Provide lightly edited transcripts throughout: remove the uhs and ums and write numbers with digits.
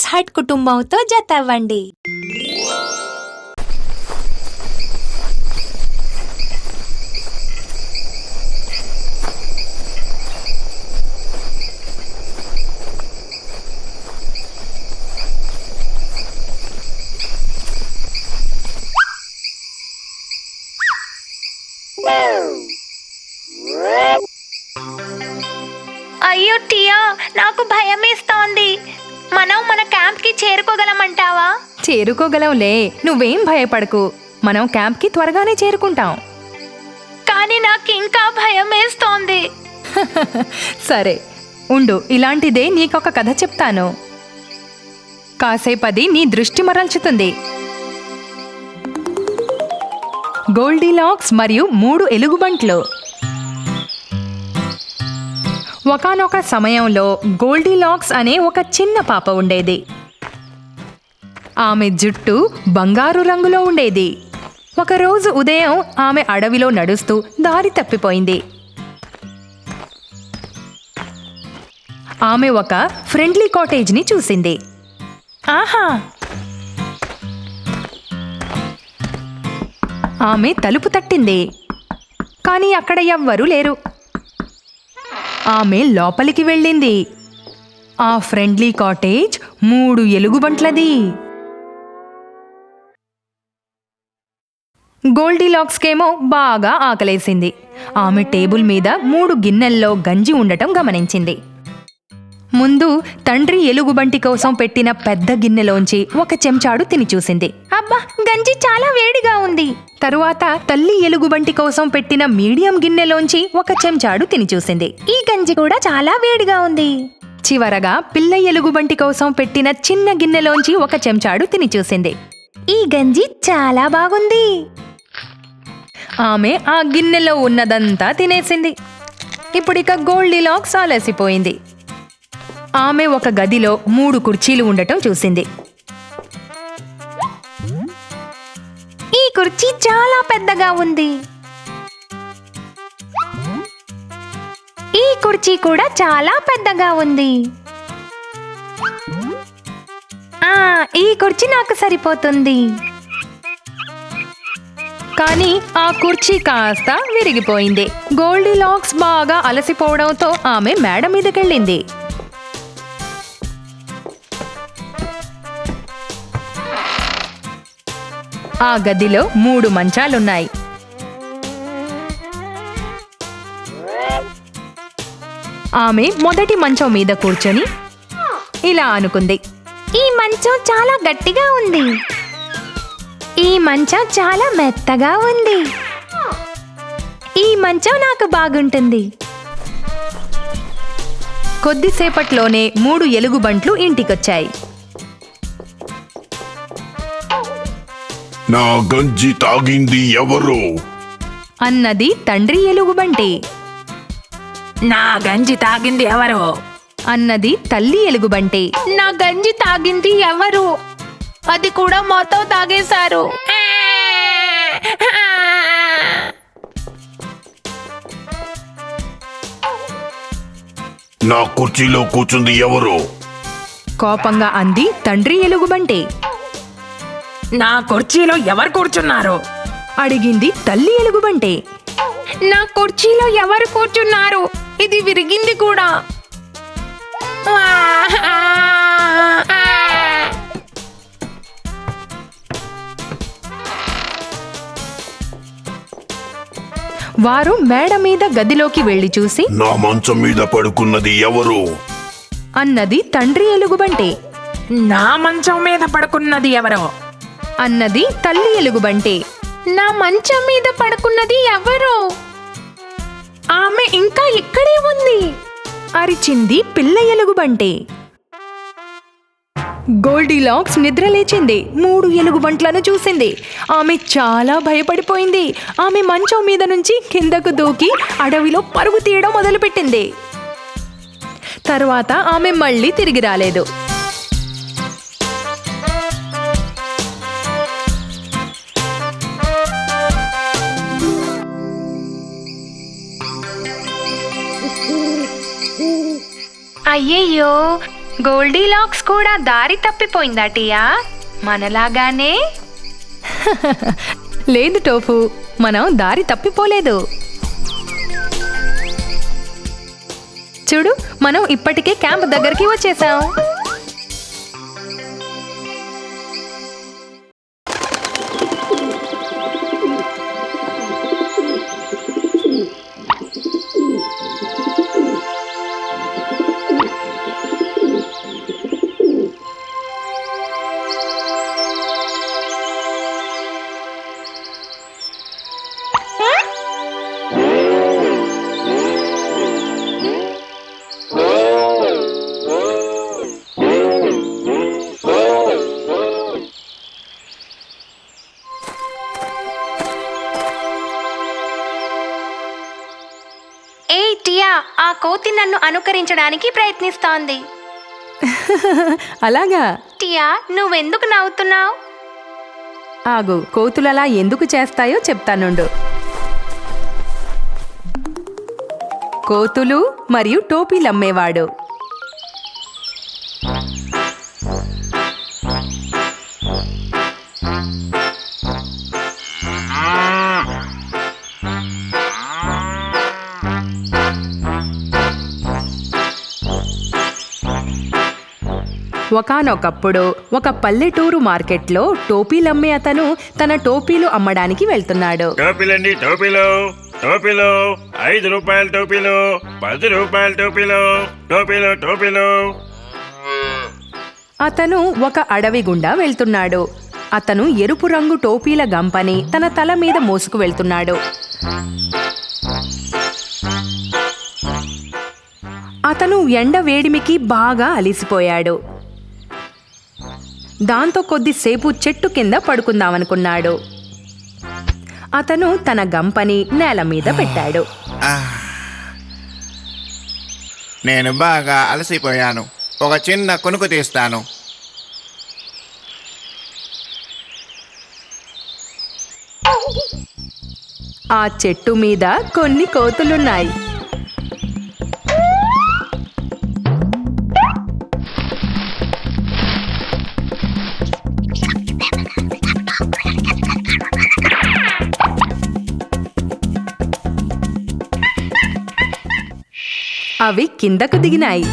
Hot కుటుంబంతో జతవ్వండి. అయ్యో టియా, నాకు భయమేస్తోంది. మనం మన క్యాంప్కి చేరుకోగలమంటావా? చేరుకోగలంలే, నువ్వేం భయపడకు. మనం క్యాంప్కి త్వరగానే చేరుకుంటాం. కానీ నాకు ఇంకా భయమేస్తోంది. సరే ఉండు, ఇలాంటిదే నీకొక కథ చెప్తాను. కాసేపది నీ దృష్టి మరల్చుతుంది. గోల్డీలాక్స్ మరియు 3 ఎలుగుబంట్లు. ఒకానొక సమయంలో గోల్డీలాక్స్ అనే ఒక చిన్న పాప ఉండేది. ఆమె జుట్టు బంగారు రంగులో ఉండేది. ఒకరోజు ఉదయం ఆమె అడవిలో నడుస్తూ దారి తప్పిపోయింది. ఆమె ఒక ఫ్రెండ్లీ కాటేజ్ని చూసింది. ఆహా! ఆమె తలుపు తట్టింది, కానీ అక్కడ ఎవ్వరూ లేరు. ఆమె లోపలికి వెళ్ళింది. ఆ ఫ్రెండ్లీ కాటేజ్ 3 ఎలుగుబంట్లది. గోల్డీలాక్స్కేమో బాగా ఆకలేసింది. ఆమె టేబుల్ మీద 3 గిన్నెల్లో గంజి ఉండటం గమనించింది. ముందు తండ్రి ఎలుగుబంటి కోసం పెట్టిన పెద్ద గిన్నెలోంచి ఒక చెంచాడు తిని చూసింది. అబ్బా, గంజి చాలా వేడిగా ఉంది. తరువాత తల్లి ఎలుగుబంటి కోసం పెట్టిన మీడియం గిన్నెలోంచి ఒక చెంచాడు తిని చూసింది. ఈ గంజి కూడా చాలా వేడిగా ఉంది. చివరగా పిల్ల ఎలుగుబంటి కోసం పెట్టిన చిన్న గిన్నెలోంచి ఒక చెంచాడు తిని చూసింది. ఈ గంజి చాలా బాగుంది. ఆమె ఆ గిన్నెలో ఉన్నదంతా తినేసింది. ఇప్పుడిక గోల్డీలాక్స్ అలసిపోయింది. ఆమె ఒక గదిలో 3 కుర్చీలు ఉండటం చూసింది. ఈ కుర్చీ చాలా పెద్దగా ఉంది. ఈ కుర్చీ కూడా చాలా పెద్దగా ఉంది. ఈ కుర్చీ నాకు సరిపోతుంది. కానీ ఆ కుర్చీ కాస్త విరిగిపోయింది. గోల్డీలాక్స్ బాగా అలసిపోవడంతో ఆమె మేడ మీదకెళ్ళింది. ఆ గదిలో 3 మంచాలున్నాయి. ఆమె మొదటి మంచం మీద కూర్చొని ఇలా అనుకుంది. ఈ మంచం చాలా గట్టిగా ఉంది. ఈ మంచం చాలా మెత్తగా ఉంది. ఈ మంచం నాకు బాగుంటుంది. కొద్దిసేపట్లోనే 3 ఎలుగుబంట్లు ఇంటికొచ్చాయి. నా గంజి తాగింది ఎవరు? అన్నది తండ్రి ఎలుగుబంటి. నా గంజి తాగింది ఎవరు? అన్నది తల్లి ఎలుగుబంటి. నా గంజి తాగింది ఎవరు? అది కూడా మొత్తం తాగేశారు. నా కుర్చీలో కూర్చుంది ఎవరు? కోపంగా అంది తండ్రి ఎలుగుబంటి. నా కుర్చీలో ఎవరు కూర్చున్నారు? అడిగింది తల్లి ఎలుగుబంటి. నా కుర్చీలో ఎవరు కూర్చున్నారు? ఇది విరిగింది కూడా. వారు మేడ మీద గదిలోకి వెళ్లి చూసి, నా మంచం మీద పడుకున్నది ఎవరు? అన్నది తండ్రి ఎలుగుబంటి. నా మంచం మీద పడుకున్నది ఎవరు? అన్నది తల్లి ఎలుగుబంటి. నా మంచం మీద పడుకున్నది ఎవరు? ఆమె ఇంకా ఇక్కడే ఉంది. అరిచింది పిల్ల ఎలుగుబంటి. గోల్డీలాక్స్ నిద్రలేచింది. 3 ఎలుగుబంట్లను చూసింది. ఆమె చాలా భయపడిపోయింది. ఆమె మంచం మీద నుంచి కిందకు దూకి అడవిలో పరుగు తీయడం మొదలుపెట్టింది. తర్వాత ఆమె మళ్ళీ తిరిగి రాలేదు. అయ్యయ్యో, గోల్డీలాక్స్ కూడా దారి తప్పిపోయిందా టియా? మనలాగానే? లేదు టోఫు, మనం దారి తప్పిపోలేదు. చూడు, మనం ఇప్పటికే క్యాంప్ దగ్గరికి వచ్చేసాం. ఆ కోతి నన్ను అనుకరించడానికి ప్రయత్నిస్తోంది. అలాగా? టియా, నువ్వెందుకు నవ్వుతున్నావు? ఆగు, కోతులలా ఎందుకు చేస్తాయో చెప్తానుండు. కోతులు మరియు టోపీలమ్మేవాడు. ఒకానొకప్పుడు ఒక పల్లెటూరు మార్కెట్లో టోపీలమ్మే అతను తన టోపీలు అమ్మడానికి వెళ్తున్నాడు. టోపీలండి, టోపీలు టోపీలు 5 రూపాయల టోపీలు, 10 రూపాయల టోపీలు, టోపీలు టోపీలు. అతను ఒక అడవి గుండా వెళ్తున్నాడు. అతను ఎరుపు రంగు టోపీల గంపని తన తల మీద మోసుకు వెళ్తున్నాడు. అతను ఎండ వేడిమికి బాగా అలిసిపోయాడు. దాంతో కొద్దిసేపు చెట్టు కింద పడుకుందామనుకున్నాడు. అతను తన గంపని నేల మీద పెట్టాడు. నేను బాగా అలసిపోయాను. ఒక చిన్న కునుకు తీస్తాను. ఆ చెట్టు మీద కొన్ని కోతులున్నాయి. అవి కిందకు దిగినాయి.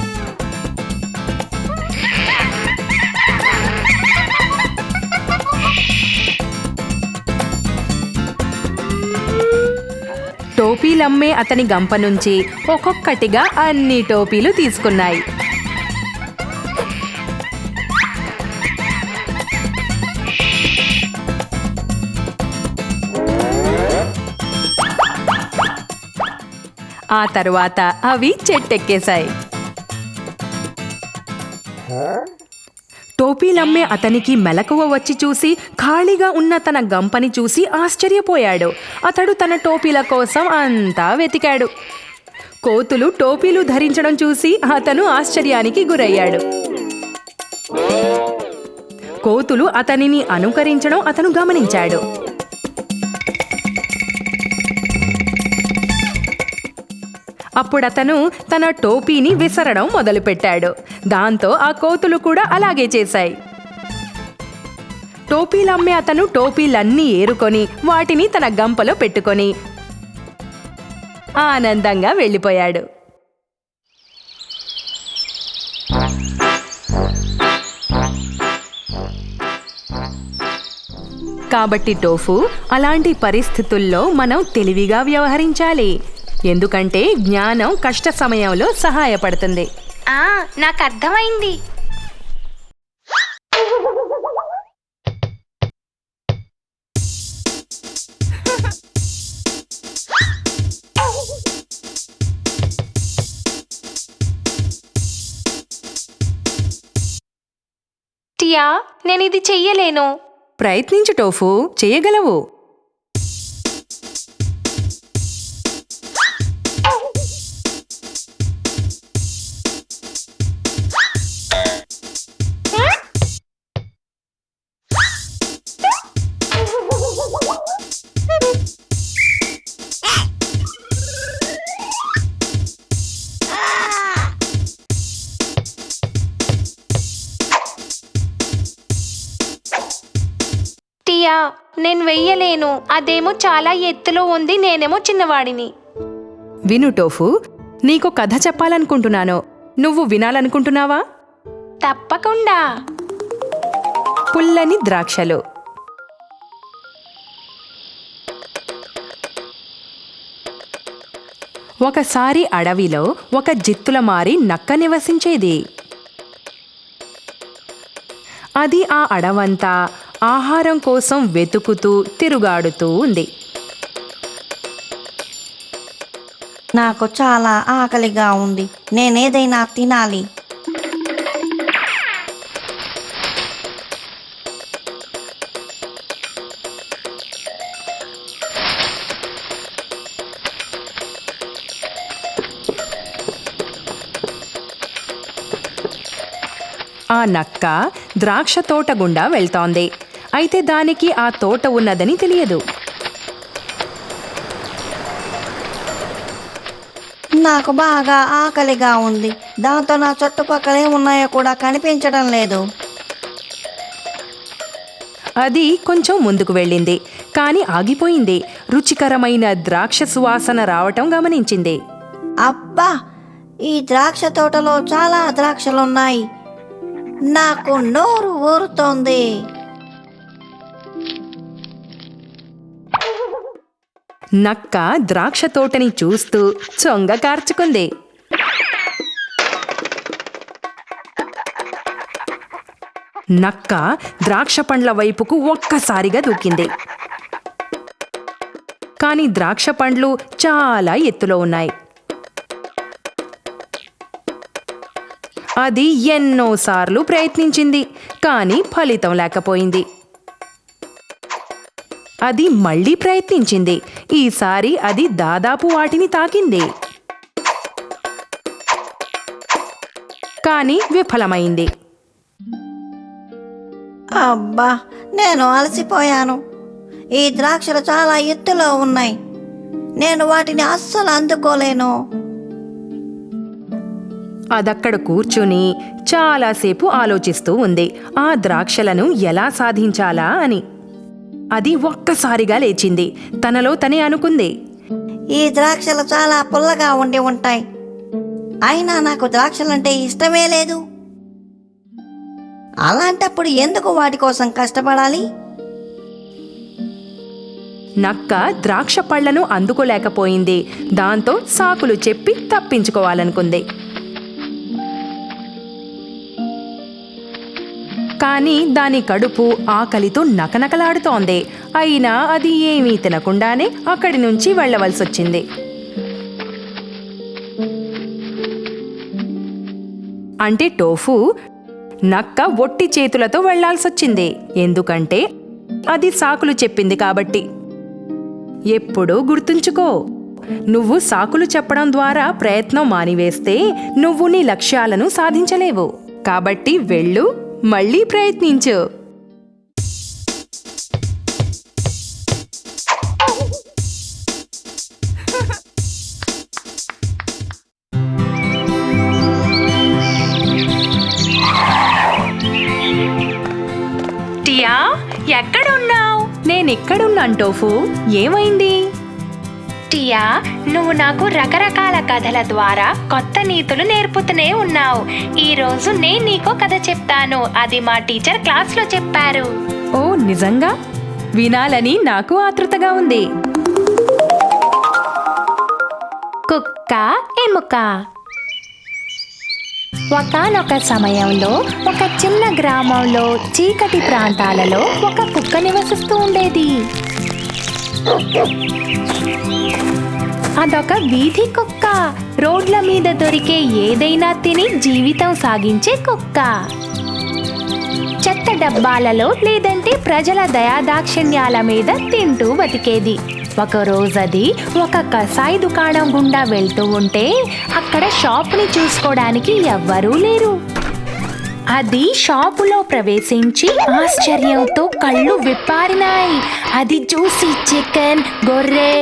టోపీలమ్మే అతని గంప నుంచి ఒక్కొక్కటిగా అన్ని టోపీలు తీసుకున్నాయి. ఆ తరువాత అవి చెట్టెక్కేశాయి. టోపీలమ్మే అతనికి మెలకువ వచ్చి చూసి ఖాళీగా ఉన్న తన గంపని చూసి ఆశ్చర్యపోయాడు. అతడు తన టోపీల కోసం అంతా వెతికాడు. కోతులు టోపీలు ధరించడం చూసి అతను ఆశ్చర్యానికి గురయ్యాడు. కోతులు అతనిని అనుకరించడం అతను గమనించాడు. అప్పుడతను తన టోపీని విసరడం మొదలుపెట్టాడు. దాంతో ఆ కోతులు కూడా అలాగే చేశాయి. టోపీలమ్మే అతను టోపీలన్నీ ఏరుకొని వాటిని తన గంపలో పెట్టుకొని ఆనందంగా వెళ్ళిపోయాడు. కాబట్టి టోఫు, అలాంటి పరిస్థితుల్లో మనం తెలివిగా వ్యవహరించాలి. ఎందుకంటే జ్ఞానం కష్ట సమయంలో సహాయపడుతుంది. నాకు అర్థమైంది. టియా, నేను ఇది చెయ్యలేను. ప్రయత్నించు టోఫు, చేయగలవు. టియా, నేను వెయ్యలేను. అదేమో చాలా ఎత్తులో ఉంది, నేనేమో చిన్నవాడిని. విను టోఫు, నీకు కథ చెప్పాలనుకుంటున్నాను. నువ్వు వినాలనుకుంటున్నావా? తప్పకుండా. పుల్లని ద్రాక్షలు. ఒకసారి అడవిలో ఒక జిత్తులమారి నక్క నివసించేది. అది ఆ అడవంతా ఆహారం కోసం వెతుకుతూ తిరుగాడుతూ ఉంది. నాకు చాలా ఆకలిగా ఉంది. నేనేదైనా తినాలి. ఆ నక్క ద్రాక్ష తోట గుండా వెళ్తోంది. అయితే దానికి ఆ తోట ఉన్నదని తెలియదు. నాకు బాగా ఆకలిగా ఉంది. దాంతో నా చుట్టుపక్కల ఏమున్నాయో కూడా కనిపించడం లేదు. అది కొంచెం ముందుకు వెళ్ళింది, కానీ ఆగిపోయింది. రుచికరమైన ద్రాక్ష సువాసన రావటం గమనించింది. అబ్బా, ఈ ద్రాక్ష తోటలో చాలా ద్రాక్షలున్నాయి. నాకు నోరు ఊరుతోంది. నక్క ద్రాక్ష తోటని చూస్తూ చొంగ కార్చుకుంది. నక్క ద్రాక్ష పండ్ల వైపుకు ఒక్కసారిగా దూకింది. కానీ ద్రాక్ష పండ్లు చాలా ఎత్తులో ఉన్నాయి. అది ఎన్నోసార్లు ప్రయత్నించింది, కానీ ఫలితం లేకపోయింది. అది మళ్ళీ ప్రయత్నించింది. ఈసారి అది దాదాపు వాటిని తాకింది, కానీ విఫలమైంది. అబ్బా, నేను అలసిపోయాను. ఈ ద్రాక్షలు చాలా ఎత్తులో ఉన్నాయి. నేను వాటిని అస్సలు అందుకోలేను. అదక్కడ కూర్చుని చాలాసేపు ఆలోచిస్తూ ఉంది ఆ ద్రాక్షలను ఎలా సాధించాలా అని. అది ఒక్కసారిగా లేచింది. తనలో తనే అనుకుంది, ఈ ద్రాక్షలు చాలా పుల్లగా ఉండి ఉంటాయి. అయినా నాకు ద్రాక్షలంటే ఇష్టమే లేదు. అలాంటప్పుడు ఎందుకు వాటి కోసం కష్టపడాలి? నక్క ద్రాక్ష పళ్లను అందుకోలేకపోయింది. దాంతో సాకులు చెప్పి తప్పించుకోవాలనుకుంది. కానీ దాని కడుపు ఆకలితో నకనకలాడుతోంది. అయినా అది ఏమీ తినకుండానే అక్కడి నుంచి వెళ్ళవలసొచ్చింది. అంటే టోఫు, నక్క ఒట్టి చేతులతో వెళ్లాల్సొచ్చింది. ఎందుకంటే అది సాకులు చెప్పింది కాబట్టి. ఎప్పుడూ గుర్తుంచుకో, నువ్వు సాకులు చెప్పడం ద్వారా ప్రయత్నం మానివేస్తే నువ్వు నీ లక్ష్యాలను సాధించలేవు. కాబట్టి వెళ్ళు, మళ్ళీ ప్రయత్నించు. టియా, ఎక్కడున్నావు? నేనెక్కడున్నాను టోఫు, ఏమైంది? టియా, నువ్వు నాకు రకరకాల కథల ద్వారా కొత్త నీతులు నేర్పుతూనే ఉన్నావు. ఈ రోజు నేను నీకో కథ చెప్తాను. అది మా టీచర్ క్లాస్లో చెప్పారు. ఓ నిజంగా? వినాలని నాకు ఆతృతగా ఉంది. కుక్క ఎముక. ఒకానొక సమయంలో ఒక చిన్న గ్రామంలో చీకటి ప్రాంతాలలో ఒక కుక్క నివసిస్తూ ఉండేది. అదొక వీధి కుక్క. రోడ్ల మీద దొరికే ఏదైనా తిని జీవితం సాగించే కుక్క. చెత్త డబ్బాలలో లేదంటే ప్రజల దయాదాక్షిణ్యాల మీద తింటూ బతికేది. ఒకరోజు అది ఒక కసాయి దుకాణం గుండా వెళ్తూ ఉంటే అక్కడ షాపుని చూసుకోవడానికి ఎవ్వరూ లేరు. అది షాపులో ప్రవేశించి ఆశ్చర్యంతో కళ్ళు విప్పారినాయి. అది చూసి చికెన్, గొర్రె,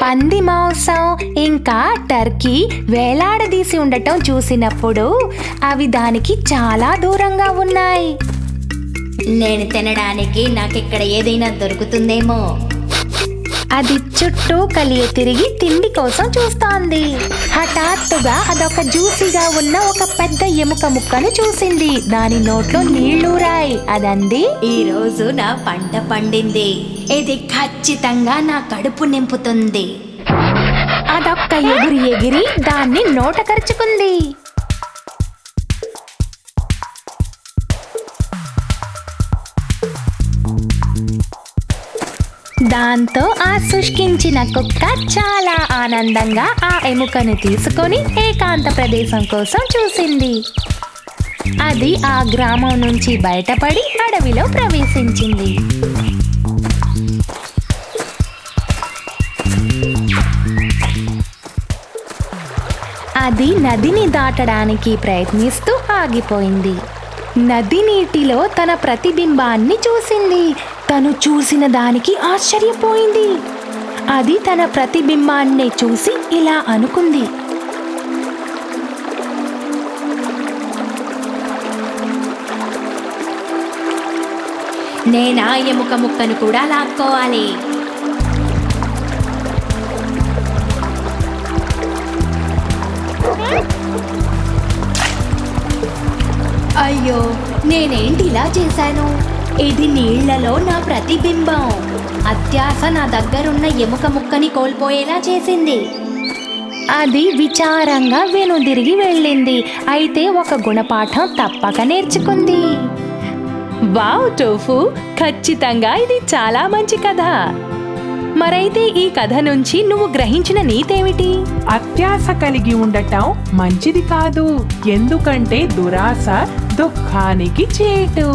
పంది మాంసం ఇంకా టర్కీ వేలాడదీసి ఉండటం చూసినప్పుడు అవి దానికి చాలా దూరంగా ఉన్నాయి. నేను తినడానికి నాకిక్కడ ఏదైనా దొరుకుతుందేమో. అది చుట్టూ కలియ తిరిగి తిండి కోసం చూస్తోంది. హఠాత్తుగా అదొక జ్యూసీగా ఉన్న ఒక పెద్ద ఎముక ముక్కను చూసింది. దాని నోట్లో నీళ్లూరాయి. అదంది, ఈ రోజు నా పంట పండింది. ఇది ఖచ్చితంగా నా కడుపు నింపుతుంది. అదొక్క ఎగిరి ఎగిరి దాన్ని నోట కరుచుకుంది. దాంతో ఆ శుష్కించిన కుక్క చాలా ఆనందంగా ఆ ఎముకను తీసుకొని ఏకాంత ప్రదేశం కోసం చూసింది. అది ఆ గ్రామం నుంచి బయటపడి అడవిలో ప్రవేశించింది. అది నదిని దాటడానికి ప్రయత్నిస్తూ ఆగిపోయింది. నది నీటిలో తన ప్రతిబింబాన్ని చూసింది. తను చూసిన దానికి ఆశ్చర్యపోయింది. అది తన ప్రతిబింబాన్ని చూసి ఇలా అనుకుంది, నేనా ఎముక ముక్కను కూడా లాక్కోవాలి. అయ్యో, నేనేంటి ఇలా చేశాను? ఇది నీళ్లలో నా ప్రతిబింబం. అత్యాశ నా దగ్గరున్న ఎముక ముక్కని కోల్పోయేలా చేసింది. అది విచారంగా వెనుదిరిగి వెళ్ళింది. అయితే ఒక గుణపాఠం తప్పక నేర్చుకుంది. వావ్ టోఫు, ఖచ్చితంగా ఇది చాలా మంచి కథ. మరైతే ఈ కథ నుంచి నువ్వు గ్రహించిన నీతేమిటి? అత్యాశ కలిగి ఉండటం మంచిది కాదు, ఎందుకంటే దురాశ దుఃఖానికి చేటు.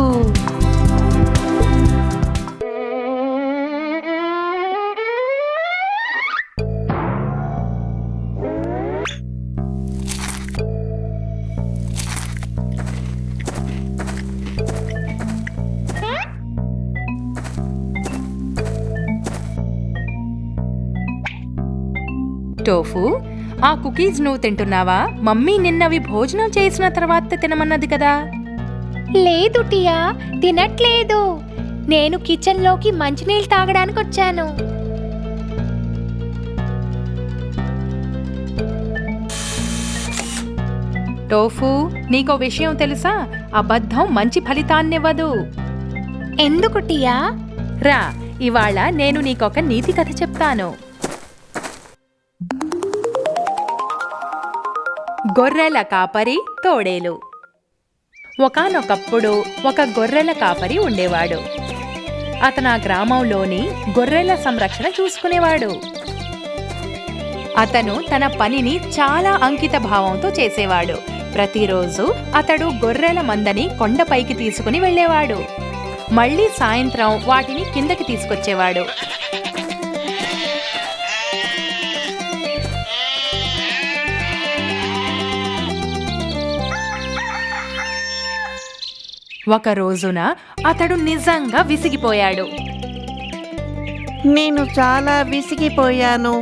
టోఫు, ఆ కుకీస్ నువ్వు తింటున్నావా? మమ్మీ నిన్నవి భోజనం చేసిన తర్వాత తినమన్నది కదా. లేదు టియా, తినట్లేదు. నేను కిచెన్లోకి మంచినీళ్ళు తాగడానికి వచ్చాను. టోఫు, నీకో విషయం తెలుసా? అబద్ధం మంచి ఫలితాన్నివ్వదు. ఎందుకు టియా? రా, ఇవాళ నేను నీకొక నీతి కథ చెప్తాను. గొర్రెల కాపరి తోడేలు. ఒకానొకప్పుడు ఒక గొర్రెల కాపరి ఉండేవాడు. అతను ఆ గ్రామంలోని గొర్రెల సంరక్షణ చూసుకునేవాడు. అతను తన పనిని చాలా అంకిత భావంతో చేసేవాడు. ప్రతిరోజు అతడు గొర్రెల మందని కొండపైకి తీసుకుని వెళ్ళేవాడు. మళ్ళీ సాయంత్రం వాటిని కిందకి తీసుకొచ్చేవాడు. ఒక రోజున అతడు నిజంగా విసిగిపోయాడు. నేను చాలా విసిగిపోయాను.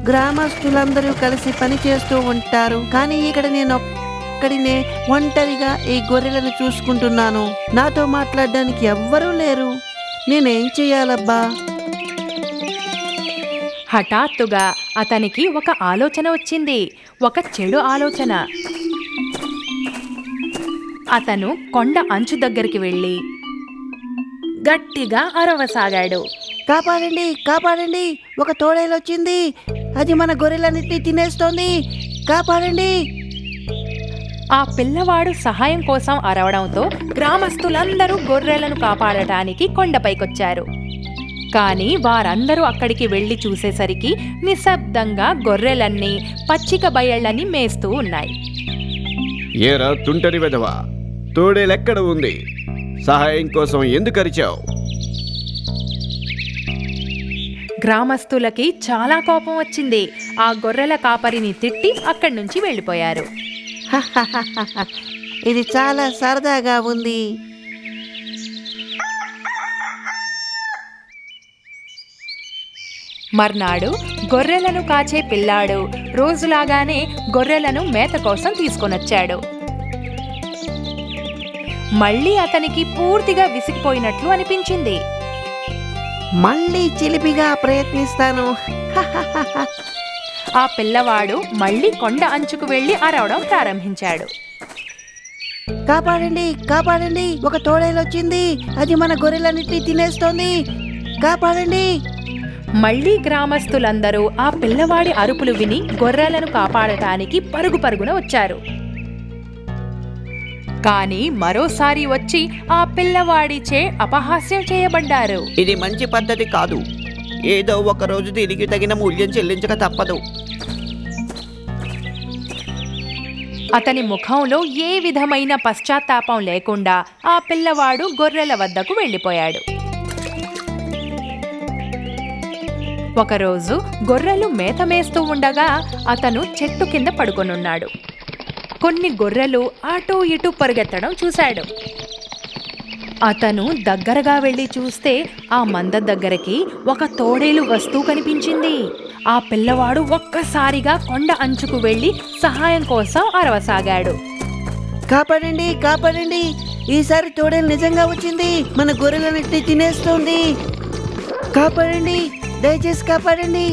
గ్రామస్తులందరూ కలిసి పని చేస్తూ ఉంటారు, కానీ ఇక్కడ నేను ఒక్కడినే ఒంటరిగా ఈ గొర్రెలను చూసుకుంటున్నాను. నాతో మాట్లాడడానికి ఎవ్వరూ లేరు. నేనేం చెయ్యాలబ్బా? హఠాత్తుగా అతనికి ఒక ఆలోచన వచ్చింది. ఒక చెడు ఆలోచన. అతను కొండ అంచు దగ్గరికి వెళ్ళి గట్టిగా అరవసాగాడు. కాపాడండి, కాపాడండి, ఒక తోడేలు వచ్చింది. అది మన గొర్రెలన్నిటినీ తినేస్తోంది. కాపాడండి. ఆ పిల్లవాడు సహాయం కోసం అరవడంతో గ్రామస్తులందరూ గొర్రెలను కాపాడటానికి కొండపైకొచ్చారు. కానీ వారందరూ అక్కడికి వెళ్లి చూసేసరికి నిశ్శబ్దంగా గొర్రెలన్నీ పచ్చిక బయళ్ళని మేస్తూ ఉన్నాయి. ఏరా తుంటరి వెధవా, తోడేలెక్కడ ఉంది? సహాయం కోసం ఎందుకు అరిచావు? గ్రామస్తులకి చాలా కోపం వచ్చింది. ఆ గొర్రెల కాపరిని తిట్టి అక్కడి నుంచి వెళ్ళిపోయారు. ఇది చాలా సరదాగా ఉంది. మర్నాడు గొర్రెలను కాచే పిల్లాడు రోజులాగానే గొర్రెలను మేత కోసం తీసుకొనొచ్చాడు. మళ్ళీ అతనికి పూర్తిగా విసిగిపోయినట్లు అనిపించింది. మళ్ళీ చిలిపిగా ప్రయత్నిస్తాను. ఆ పిల్లవాడు మళ్ళీ కొండ అంచుకు వెళ్లి అరవడం ప్రారంభించాడు. కాపాడండి, కాపాడండి, ఒక తోడేలు వచ్చింది, అది మన గొర్రెలన్నిటినీ తినేస్తోంది, కాపాడండి. మళ్ళీ గ్రామస్తులందరూ ఆ పిల్లవాడి అరుపులు విని గొర్రెలను కాపాడటానికి పరుగు పరుగున వచ్చారు. కానీ మరోసారి వచ్చి ఆ పిల్లవాడిచే అపహాస్యం చేయబడ్డారు. ఇది మంచి పద్ధతి కాదు. ఏదో ఒక రోజు దీనికి తగిన మూల్యం చెల్లించక తప్పదు. అతని ముఖంలో ఏ విధమైన పశ్చాత్తాపం లేకుండా ఆ పిల్లవాడు గొర్రెల వద్దకు వెళ్ళిపోయాడు. ఒకరోజు గొర్రెలు మేత మేస్తూ ఉండగా అతను చెట్టు కింద పడుకొనున్నాడు. కొన్ని గొర్రెలు అటూ ఇటూ పరిగెత్తడం చూశాడు. అతను దగ్గరగా వెళ్ళి చూస్తే ఆ మంద దగ్గరికి ఒక తోడేలు వస్తూ కనిపించింది. ఆ పిల్లవాడు ఒక్కసారిగా కొండ అంచుకు వెళ్ళి సహాయం కోసం అరవసాగాడు. కాపాడండి, కాపాడండి, ఈసారి తోడేలు నిజంగా వచ్చింది, మన గొర్రెలన్నిటినీ తినేస్తోంది, కాపాడండి, దయచేసి కాపాడండి.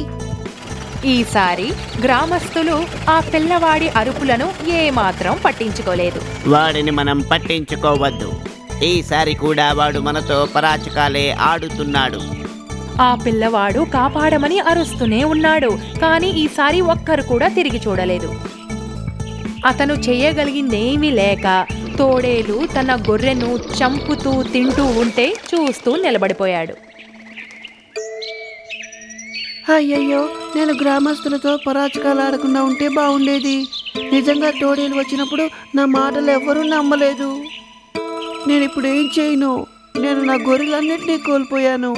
ఈసారి గ్రామస్తులు ఆ పిల్లవాడి అరుపులను ఏమాత్రం పట్టించుకోలేదు. వాడిని మనం పట్టించుకోవద్దు. ఈసారి కూడా వాడు మనతో పరాచకాలే ఆడుతున్నాడు. ఆ పిల్లవాడు కాపాడమని అరుస్తూనే ఉన్నాడు. కానీ ఈసారి ఒక్కరు కూడా తిరిగి చూడలేదు. అతను చేయగలిగిందేమీ లేక తోడేలు తన గొర్రెను చంపుతూ తింటూ ఉంటే చూస్తూ నిలబడిపోయాడు. అయ్యయ్యో, నేను గ్రామస్తులతో పరాచకాలు ఆడకుండా ఉంటే బాగుండేది. నిజంగా తోడేలు వచ్చినప్పుడు నా మాటలు ఎవ్వరూ నమ్మలేదు. నేను ఇప్పుడు ఏం చేయను? నేను నా గొర్రెలన్నింటినీ కోల్పోయాను.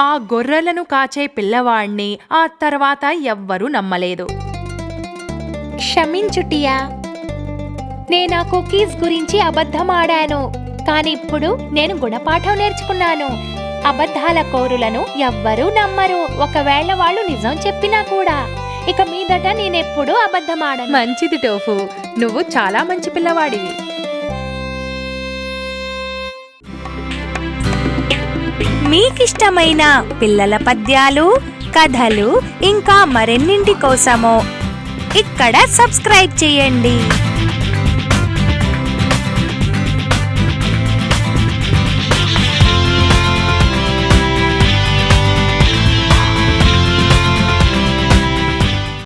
ఆ గొర్రెలను కాచే పిల్లవాణ్ణి ఆ తర్వాత ఎవ్వరూ నమ్మలేదు. క్షమించు టియా, నేను ఆ కుకీస్ గురించి అబద్ధం ఆడాను. కానీ ఇప్పుడు నేను గుణపాఠం నేర్చుకున్నాను. అబద్ధాల కోరులను ఎవ్వరూ నమ్మరు, ఒకవేళ వాళ్ళు నిజం చెప్పినా కూడా. ఇక మీదట నేనెప్పుడూ అబద్ధం ఆడను. మంచిది టోఫు, నువ్వు చాలా మంచి పిల్లవాడివి. మీకిష్టమైన పిల్లల పద్యాలు, కథలు ఇంకా మరెన్నింటి కోసమో ఇక్కడ సబ్స్క్రైబ్ చేయండి.